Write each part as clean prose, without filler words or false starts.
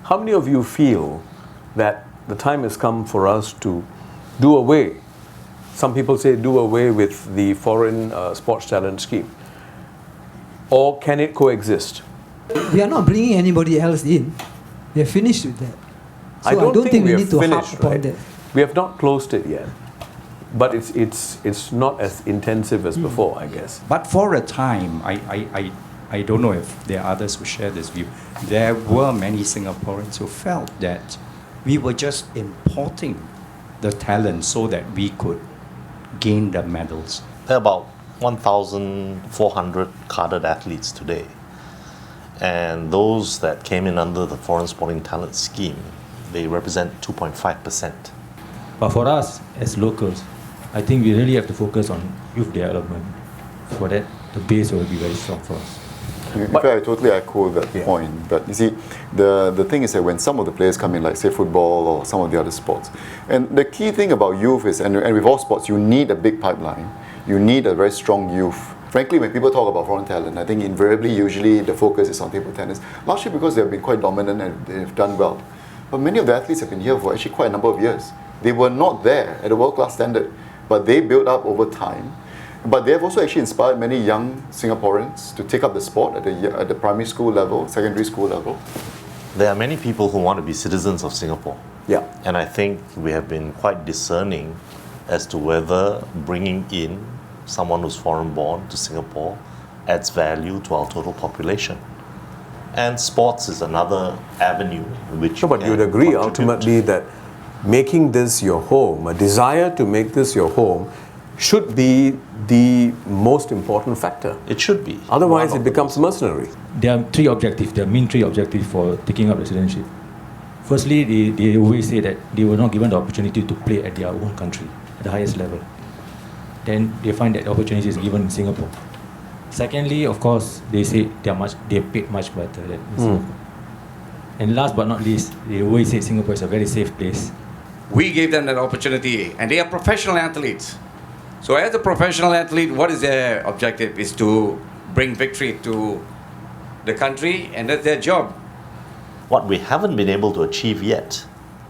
How many of you feel that the time has come for us to do away, some people say do away with the foreign sports talent scheme? Or can it coexist? We are not bringing anybody else in. We are finished with that. So I don't think we need to harp finished, upon right? that. We have not closed it yet. But it's not as intensive as before, I guess. But for a time, I don't know if there are others who share this view. There were many Singaporeans who felt that we were just importing the talent so that we could gain the medals. There are about 1,400 cadred athletes today. And those that came in under the Foreign Sporting Talent Scheme, they represent 2.5%. But for us, as locals, I think we really have to focus on youth development. For that, the base will be very strong for us. In fact, I totally echo that point. But you see, the thing is that when some of the players come in, like say football or some of the other sports, and the key thing about youth is, and with all sports, you need a big pipeline. You need a very strong youth. Frankly, when people talk about foreign talent, I think invariably, usually the focus is on table tennis, largely because they have been quite dominant and they've done well. But many of the athletes have been here for actually quite a number of years. They were not there at a world-class standard, but they built up over time. But they have also actually inspired many young Singaporeans to take up the sport at the primary school level, secondary school level. There are many people who want to be citizens of Singapore. Yeah. And I think we have been quite discerning as to whether bringing in someone who's foreign born to Singapore adds value to our total population. And sports is another avenue in which No, but you'd agree ultimately that making this your home, a desire to make this your home, should be the most important factor. It should be. Otherwise, it becomes mercenary. There are three objectives, there are main three objectives for taking up the citizenship. Firstly, they always say that they were not given the opportunity to play at their own country, at the highest level. Then they find that the opportunity is given in Singapore. Secondly, of course, they say they're paid much better than in Singapore. And last but not least, they always say Singapore is a very safe place. We gave them that opportunity, and they are professional athletes. So as a professional athlete, what is their objective? Is to bring victory to the country, and that's their job. What we haven't been able to achieve yet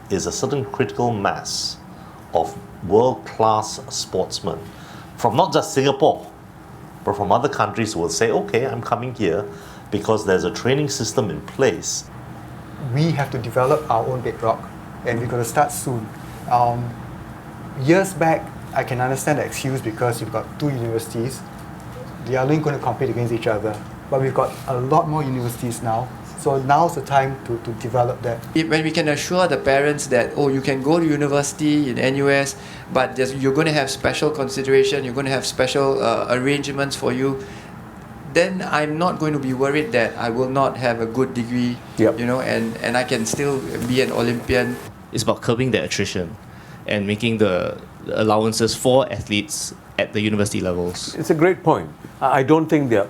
is a certain critical mass of world-class sportsmen from not just Singapore, but from other countries who will say, okay, I'm coming here because there's a training system in place. We have to develop our own bedrock, and we've got to start soon. Years back, I can understand the excuse because you've got two universities. They are only going to compete against each other. But we've got a lot more universities now. So now's the time to develop that. When we can assure the parents that, oh, you can go to university in NUS, but you're going to have special consideration, you're going to have special arrangements for you, then I'm not going to be worried that I will not have a good degree, you know, and I can still be an Olympian. It's about curbing the attrition and making the allowances for athletes at the university levels. It's a great point. I don't think they're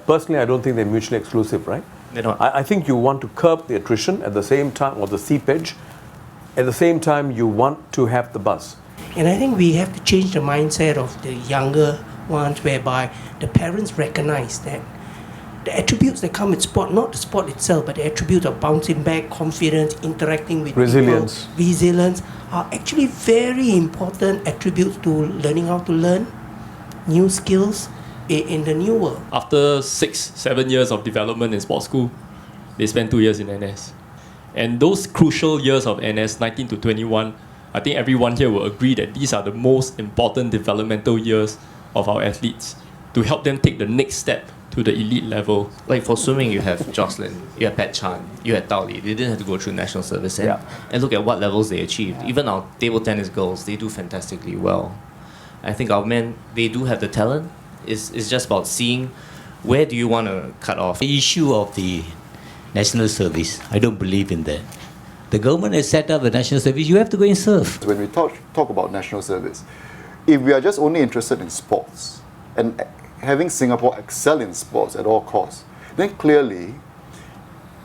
mutually exclusive, right? They're not. I think you want to curb the attrition at the same time, or the seepage. At the same time, you want to have the buzz. And I think we have to change the mindset of the younger ones, whereby the parents recognize that the attributes that come with sport, not the sport itself, but the attributes of bouncing back, confidence, interacting with resilience. people, resilience, are actually very important attributes to learning how to learn new skills in the new world. After 6-7 years of development in sports school, they spent 2 years in NS. And those crucial years of NS, 19 to 21, I think everyone here will agree that these are the most important developmental years of our athletes to help them take the next step to the elite level. Like for swimming, you have Jocelyn, you have Pat Chan, you had Tao Li. They didn't have to go through national service. And look at what levels they achieved. Even our table tennis girls, they do fantastically well. I think our men, they do have the talent. It's just about seeing where do you want to cut off. The issue of the national service, I don't believe in that. The government has set up a national service, you have to go and serve. When we talk about national service, if we are just only interested in sports and having Singapore excel in sports at all costs, then clearly,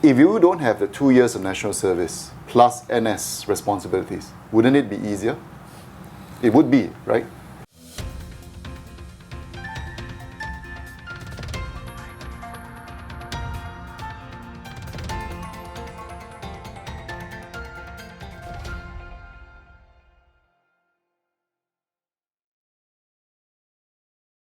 if you don't have the 2 years of national service plus NS responsibilities, wouldn't it be easier? It would be, right?